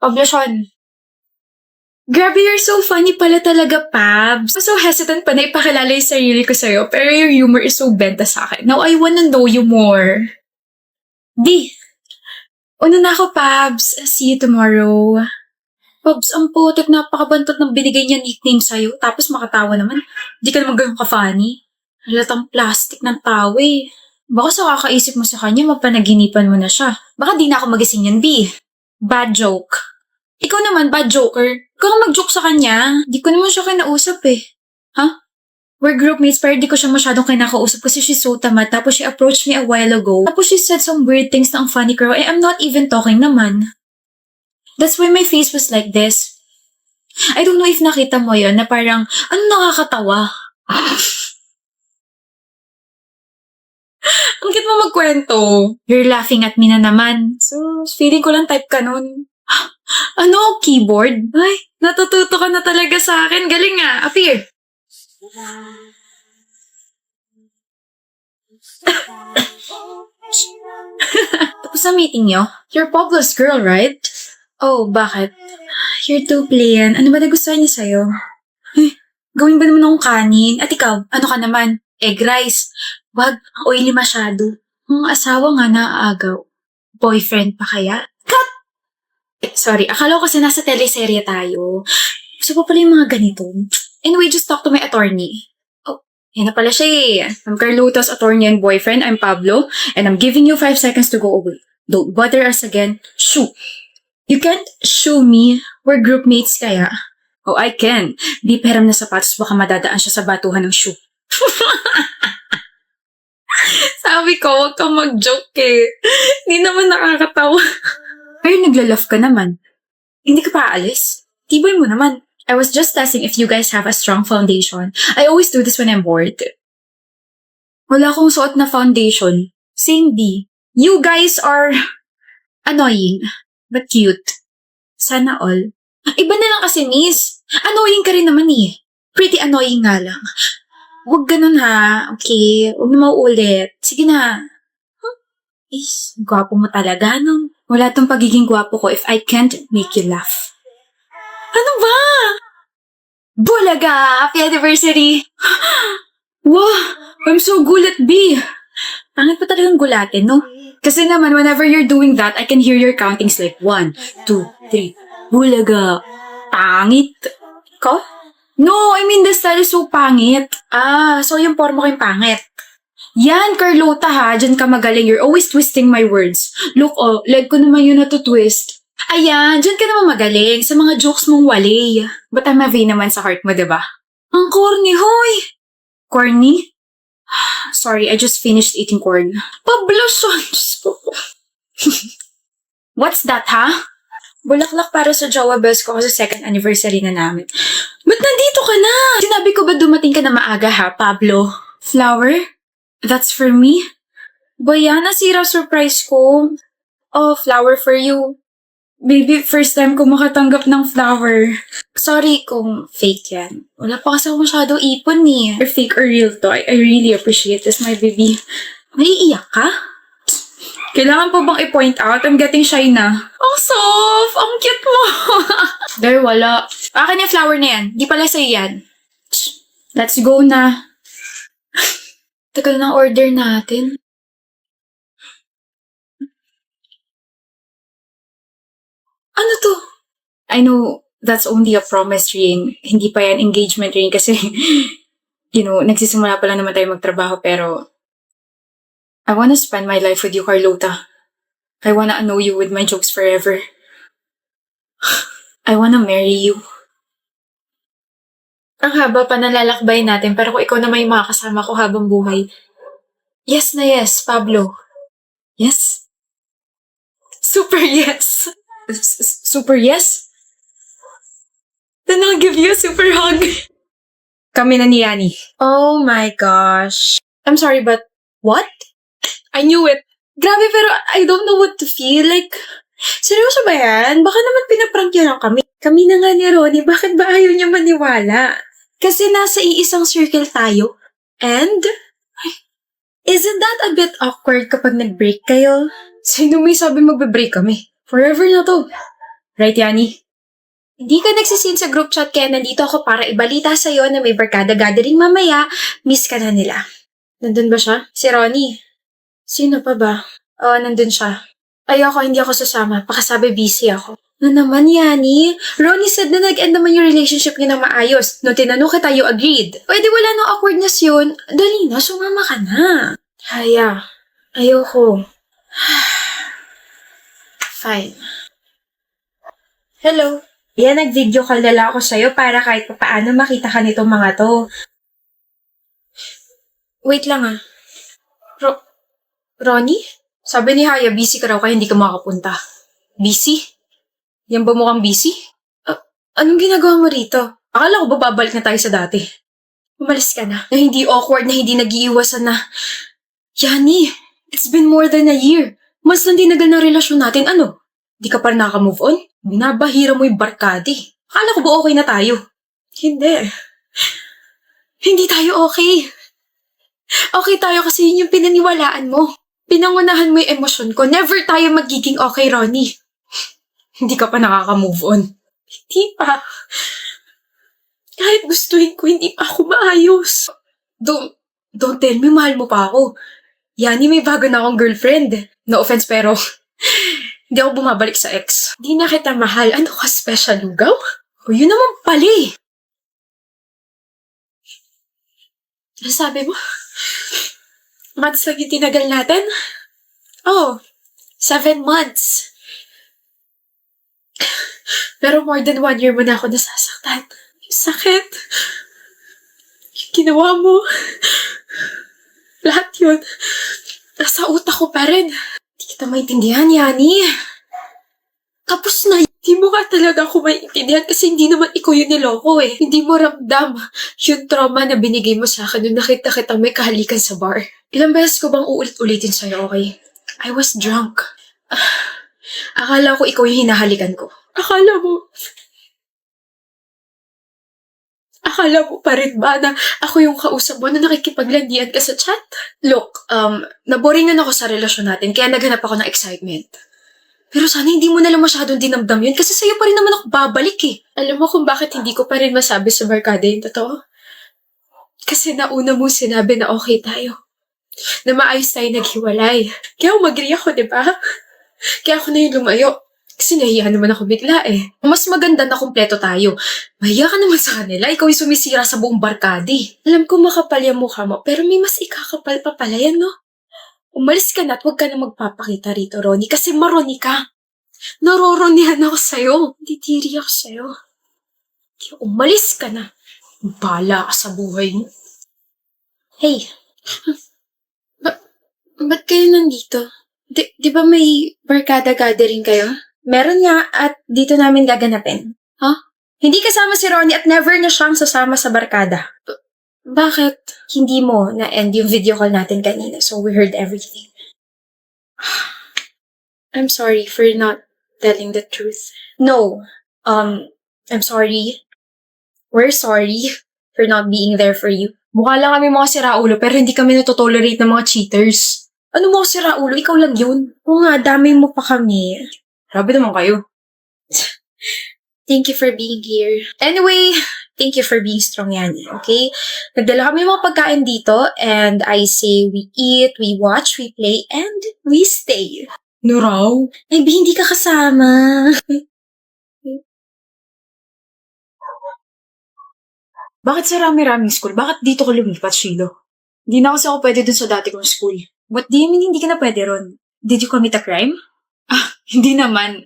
Poblasyon. Grabe, you're so funny pala talaga, Pabs. I'm so hesitant pa na ipakilala yung sarili ko sa'yo, pero your humor is so benta sa akin. Now, I wanna know you more. Di. Una na ako, Pabs. See you tomorrow. Pabs, ang putik, napakabantot ng binigay niya nickname sa'yo, tapos makatawa naman. Di ka naman ganun ka-funny. Halatang plastic ng tao eh. Baka sa kakaisip mo sa kanya, mapanaginipan mo na siya. Baka di na ako magising yan, B. Bad joke. Ikaw naman, bad joker. Ikaw ka mag-joke sa kanya. Di ko naman siya kinausap eh. Ha? We're groupmates pero di ko siya masyadong kinakausap kasi she's so tamad. Tapos she approached me a while ago. Tapos she said some weird things na ang funny girl. I'm not even talking naman. That's why my face was like this. I don't know if nakita mo yon na parang, ano nakakatawa? Ang cute mo magkwento. You're laughing at me na naman. So, feeling ko lang type ka nun. Ano? Keyboard? Ay, natututo ka na talaga sa akin. Galing nga. Appear. Tapos na meeting nyo? You're Pablo's girl, right? Oh, bakit? You're too plain. Ano ba nagustuhan niya sa'yo? Ay, gawin ba naman akong kanin? At ikaw, ano ka naman? Egg rice. Wag, ang oily masyado. Ang asawa nga naaagaw. Boyfriend pa kaya? Cut! Sorry, akala ko kasi nasa teleserye tayo. Gusto pa pala yung mga ganito. Anyway, just talk to my attorney. Oh, yan na pala siya eh. I'm Carlota's attorney and boyfriend. I'm Pablo. And I'm giving you 5 seconds to go away. Don't bother us again. Shoo! You can't shoo me. We're groupmates kaya. Oh, I can. Di peram na sapatos, baka madadaan siya sa batuhan ng shoe. Sabi ko, huwag kang mag-joke eh. Hindi naman nakakatawa. Pero nagla-laugh ka naman. Hindi ka pa aalis? Tibay mo naman. I was just testing if you guys have a strong foundation. I always do this when I'm bored. Wala akong suot na foundation. Same D. You guys are annoying, but cute. Sana all. Iba na lang kasi, miss. Annoying ka rin naman eh. Pretty annoying nga lang. Huwag ganun ha. Okay? Huwag na mauulit. Sige na. Is, gwapo mo talaga, no? Wala tong pagiging gwapo ko if I can't make you laugh. Ano ba? Bulaga! Happy anniversary! Wow! I'm so gulat, B! Pangit pa talagang gulatin, no? Kasi naman, whenever you're doing that, I can hear your countings like 1, 2, 3. Bulaga! Pangit! Ko? No, I mean the style is so pangit. Ah, so yung forma ko yung pangit. Yan, Carlota ha. Diyan ka magaling. You're always twisting my words. Look, oh, leg ko naman yun natutwist. Ayan, diyan ka naman magaling sa mga jokes mong wali. But I'm a vain naman sa heart mo, diba? Ang corny, hoy! Corny? Sorry, I just finished eating corn. Pablason! What's that, ha? Bulaklak para sa jowa bells ko kasi second anniversary na namin. Ba't nandito ka na? Sinabi ko ba dumating ka na maaga ha, Pablo? Flower? That's for me? Baya, nasira surprise ko. Oh, flower for you. Baby, first time ko makatanggap ng flower. Sorry kung fake yan. Wala pa kasi ako masyado ipon eh. Or fake or real to. I really appreciate this, my baby. Naiiyak ka? Kailangan pa bang i-point out? I'm getting shy na. Ang soft! Ang cute mo! There, wala. Akin yung flower na yan. Di pala sa'yo yan. Let's go na. Tagal ng order natin. Ano to? I know that's only a promise ring. Hindi pa yan engagement ring kasi, nagsisimula pa lang naman tayo magtrabaho pero I wanna spend my life with you, Carlota. I wanna know you with my jokes forever. I wanna marry you. Ang haba pa nalalakbay natin pero kung ikaw na may makakasama ko habang buhay. Yes na yes, Pablo. Yes? Super yes. Super yes? Then I'll give you a super hug. Kami na ni Yani. Oh my gosh. I'm sorry, but what? I knew it. Grabe, pero I don't know what to feel. Like, seryoso ba yan? Baka naman pinaprank niya lang kami. Kami na nga ni Ronnie, bakit ba ayaw niya maniwala? Kasi nasa iisang circle tayo. And, isn't that a bit awkward kapag nag-break kayo? Sino may sabi magbe-break kami? Forever na to. Right, Yani? Hindi ka nagsisin sa group chat kaya nandito ako para ibalita sa'yo na may barkada gathering mamaya. Miss ka na nila. Nandun ba siya? Si Ronnie. Sino pa ba? Oo, nandun siya. Ayoko, hindi ako sasama. Pakasabi busy ako. Na naman, Yani? Ronnie said na nag-end naman yung relationship niyo na maayos. Nung tinanong kita, you agreed. Pwede wala nang awkwardness yun. Dali na, sumama ka na. Haya, ayoko. Fine. Hello. Yan, nag-video call na lang ako sa'yo para kahit paano makita ka nitong mga to. Wait lang ah. Ronnie? Sabi ni Haya, busy ka raw kaya hindi ka makapunta. Busy? Yan ba mukhang busy? Anong ginagawa mo rito? Akala ko ba babalik na tayo sa dati? Umalis ka na. Na hindi awkward, na hindi nag-iiwasan na. Yani, it's been more than a year. Mas nang dinagal na relasyon natin, ano? Di ka pa rin naka-move on? Binabahira mo yung barkadi. Akala ko ba okay na tayo? Hindi. Hindi tayo okay. Okay tayo kasi yun yung pinaniwalaan mo. Pinangunahan mo yung emosyon ko. Never tayo magiging okay, Ronnie. Hindi ka pa nakaka-move on. Hindi pa. Kahit gustuhin ko, hindi pa ako maayos. Don't tell me, mahal mo pa ako. Yani, may bago na akong girlfriend. No offense, pero hindi ako bumabalik sa ex. Hindi na kita mahal. Ano ka, special lugaw? O yun naman pala eh. Ano sabi mo? Months lang yung tinagal natin? Oh, 7 months. Pero more than 1 year mo na ako nasasaktan. Yung sakit. Yung ginawa mo. Lahat yun. Nasa utak ko pa rin. Hindi kita maintindihan, Yani. Tapos na, hindi mo ka talaga ako maintindihan kasi hindi naman ikaw yung niloko eh. Hindi mo ramdam yung trauma na binigay mo sa akin nung nakita kita may kahalikan sa bar. Ilang beses ko bang uulit-ulitin sa'yo, okay? I was drunk. Akala ko ikaw yung hinahalikan ko. Akala mo pa rin ba na ako yung kausap mo na nakikipaglandian ka sa chat? Look, naboringan ako sa relasyon natin kaya naghanap ako ng excitement. Pero sana hindi mo nalang masyadong dinamdam yun kasi sa'yo pa rin naman ako babalik eh. Alam mo kung bakit hindi ko pa rin masabi sa barkada yung totoo? Kasi nauna mo sinabi na okay tayo. Na maayos tayo naghiwalay. Kaya umagri ako, di ba? Kaya ako na yung lumayo. Kasi nahiya naman ako bigla eh. Mas maganda na kumpleto tayo. Mahiya ka naman sa kanila. Ikaw yung sumisira sa buong barkadi. Alam ko makapal yung mukha mo, pero may mas ikakapal pa pala yan, no? Umalis ka na at huwag ka na magpapakita rito, Ronnie, kasi maroni ka. Naroronihan ako sa'yo. Titiri ako sa'yo. Kaya umalis ka na. Bala ka sa buhay mo. Hey, ba't kayo nandito? Di ba may barkada gathering kayo? Meron nga at dito namin gaganapin. Huh? Hindi kasama si Ronnie at never na siyang sasama sa barkada. Bakit? Hindi mo na-end yung video call natin kanina, so we heard everything. I'm sorry for not telling the truth. No, I'm sorry. We're sorry for not being there for you. Mukha lang kami mga siraulo pero hindi kami natotolerate ng mga cheaters. Ano mo siraulo? Ikaw lang yun. Oo nga, dami mo pa kami. Grabe naman kayo. Thank you for being here. Anyway, thank you for being strong, Yani, okay? Nagdala kami ng mga pagkain dito and I say we eat, we watch, we play, and we stay. No raw? Ay, hindi ka kasama. Bakit sa rami-raming school? Bakit dito ka lumipat, Shilo? Hindi na kasi ako pwede dun sa dati kong school. What do you mean hindi ka na pwede ron? Did you commit a crime? Hindi naman.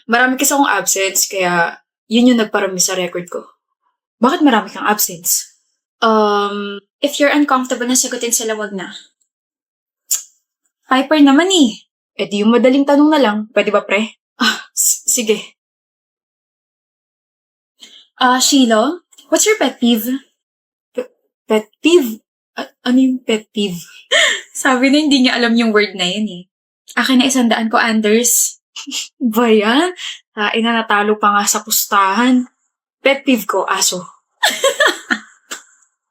Marami kasi akong absence, kaya yun yung nagparami sa record ko. Bakit marami kang absence? If you're uncomfortable na sagutin sila, wag na. Piper naman eh. Eh di yung madaling tanong na lang. Pwede ba, pre? Sige. Sheila, what's your pet peeve? Pet peeve? Ano yung pet peeve? Sabi na hindi niya alam yung word na yun eh. Akin na 100 ko, Anders. Ba yan? Na natalo pa nga sa pustahan. Pet peeve ko, aso.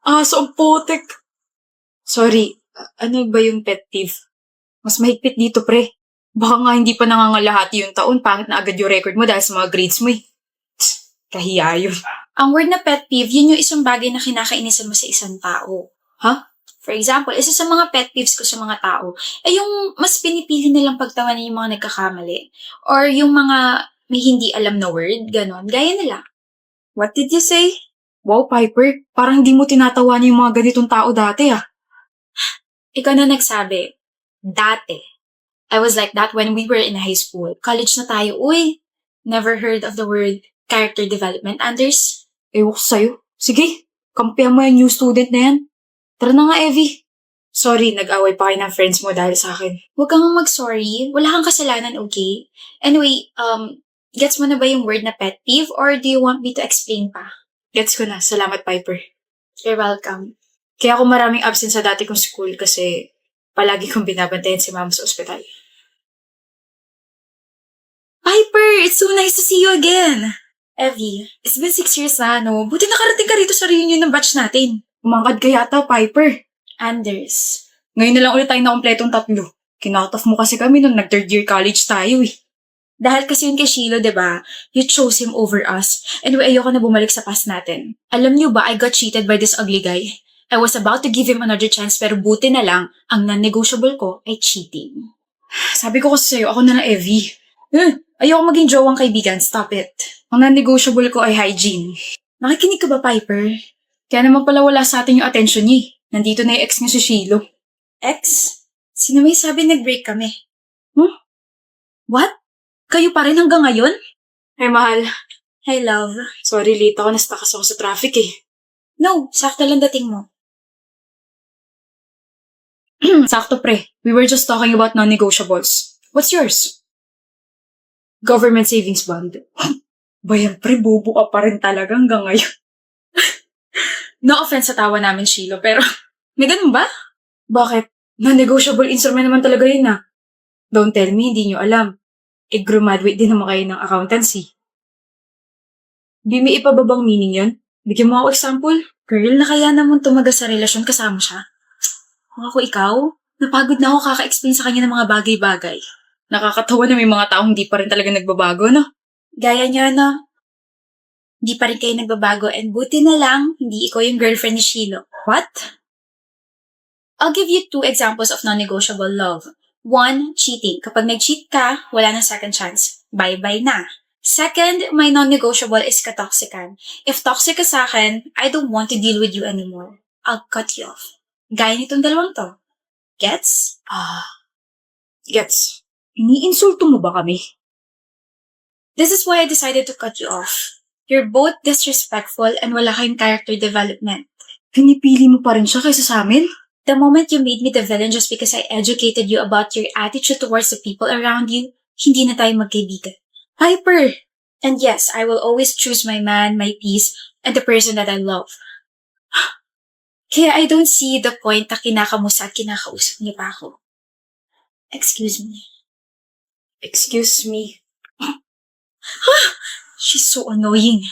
Aso ang putik. Sorry, ano ba yung pet peeve? Mas mahigpit dito, pre. Baka nga hindi pa nangangalahati yung taon, pangit na agad yung record mo dahil sa mga grades mo eh. Tsk, kahiya yun. Ang word na pet peeve, yun yung isang bagay na kinakainisan mo sa isang tao. Ha? For example, isa sa mga pet peeves ko sa mga tao, ay yung mas pinipili nilang pagtawanan yung mga nagkakamali. Or yung mga may hindi alam na word, ganon. Gaya nila. What did you say? Wow, Piper, parang hindi mo tinatawanan yung mga ganitong tao dati ah. Ikaw na nagsabi. Dati. I was like that when we were in high school. College na tayo. Uy, never heard of the word character development, Anders? Ewan ko sa'yo. Sige, kampihan mo yung new student na yan. Tara na nga, Evie. Sorry, nag-away pa kayo ng friends mo dahil sa akin. Huwag kang mag-sorry. Wala kang kasalanan, okay? Anyway, gets mo na ba yung word na pet peeve or do you want me to explain pa? Gets ko na. Salamat, Piper. You're welcome. Kaya ako maraming absent sa dati kong school kasi palagi kong binabantayan si mama sa ospital. Piper, it's so nice to see you again. Evie, it's been 6 years na, no? Buti nakarating ka rito sa reunion ng batch natin. Umangkad ka yata, Piper. Anders. Ngayon na lang ulit tayo na kompletong tatlo. Kinakataf mo kasi kami nung nag-third year college tayo eh. Dahil kasi yun kay Shiloh, diba? You chose him over us. Anyway, ayoko na bumalik sa past natin. Alam niyo ba, I got cheated by this ugly guy. I was about to give him another chance pero buti na lang, ang non-negotiable ko ay cheating. Sabi ko kasi sa'yo, ako na lang Evie. Ayoko maging jowang kaibigan, stop it. Ang non-negotiable ko ay hygiene. Nakikinig ka ba, Piper? Kaya naman pala wala sa atin yung attention niya. Nandito na yung ex niya si Shiloh. Ex? Sino may sabi nag-break kami? What? Kayo pa rin hanggang ngayon? Hey, mahal. Hey, love. Sorry, late ako. Nastakas ako sa traffic eh. No, sakto lang dating mo. Sakto, pre. We were just talking about non-negotiables. What's yours? Government savings bond. Bayan, pre, bobo ka pa rin talaga hanggang ngayon. No offense sa tawa namin, Shiloh, pero may ganun ba? Bakit? Non-negotiable instrument naman talaga yun ah. Don't tell me, hindi nyo alam. Graduate din naman kayo ng accountancy. Di may ipababang meaning yun? Bigyan mo ako example. Girl, nakaya naman tumaga sa relasyon kasama siya. Kung ako ikaw, napagod na ako kaka-explain sa kanya ng mga bagay-bagay. Nakakatawa na may mga taong di pa rin talaga nagbabago, no? Gaya niya, no? Di pa rin kayo nagbabago and buti na lang, hindi ikaw yung girlfriend ni Shiloh. What? I'll give you 2 examples of non-negotiable love. 1, cheating. Kapag nag-cheat ka, wala nang second chance. Bye-bye na. Second, my non-negotiable is katoxican. If toxic ka sa akin, I don't want to deal with you anymore. I'll cut you off. Gaya nitong dalawang to. Gets? Gets. Iniinsulto mo ba kami? This is why I decided to cut you off. You're both disrespectful and wala kayong character development. Pinipili mo pa rin siya kaysa sa amin? The moment you made me the villain just because I educated you about your attitude towards the people around you, hindi na tayo magkaibigan. Piper! And yes, I will always choose my man, my peace, and the person that I love. Kaya I don't see the point na kinakamusta at kinakausap niya pa ako. Excuse me. Excuse me. She's so annoying.